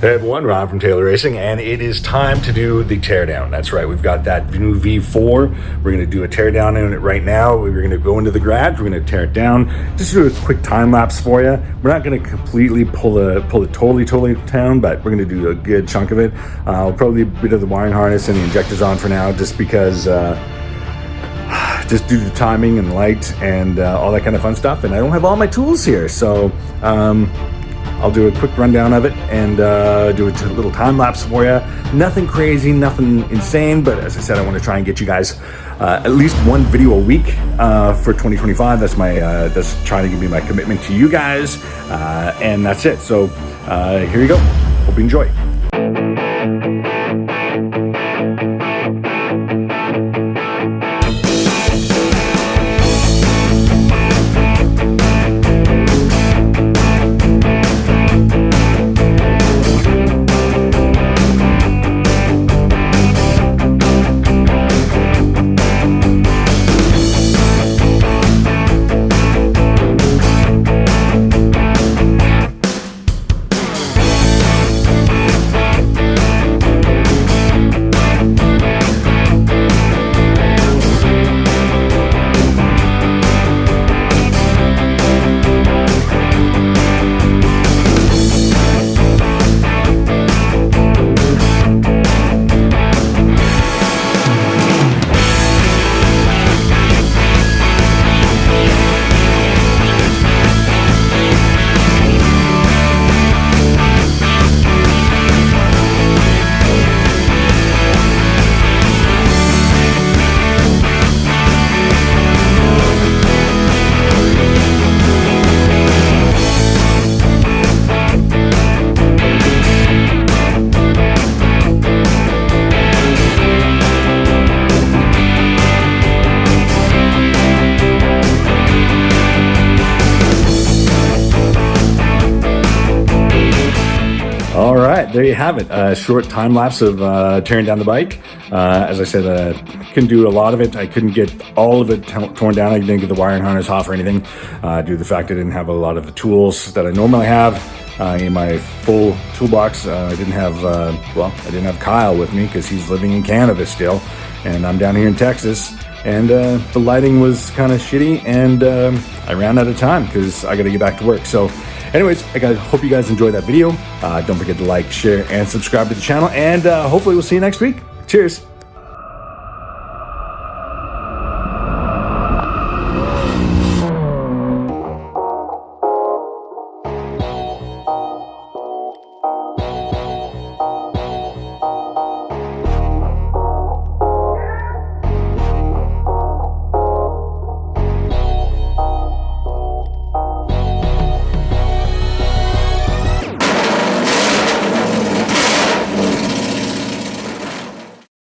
Hey everyone, Ron from Taylor Racing, and it is time to do the teardown. That's right, we've got that new V4. We're going to do a teardown in it right now. We're going to go into the garage, we're going to tear it down, just do a quick time lapse for you. We're not going to completely pull it totally down, but we're going to do a good chunk of it. I'll probably leave a bit of the wiring harness and the injectors on for now, just because just due to timing and light and all that kind of fun stuff, and I don't have all my tools here, so I'll do a quick rundown of it and do a little time lapse for you. Nothing crazy, nothing insane, but as I said, I want to try and get you guys at least one video a week for 2025. That's trying to give me my commitment to you guys, and that's it. So here you go. Hope you enjoy. All right, there you have it. A short time lapse of tearing down the bike. As I said, couldn't do a lot of it. I couldn't get all of it torn down. I didn't get the wiring harness off or anything due to the fact I didn't have a lot of the tools that I normally have in my full toolbox. I didn't have Kyle with me because he's living in Canada still, and I'm down here in Texas. And the lighting was kind of shitty, and I ran out of time because I got to get back to work. So anyways, I hope you guys enjoyed that video. Don't forget to like, share, and subscribe to the channel, and hopefully we'll see you next week. Cheers.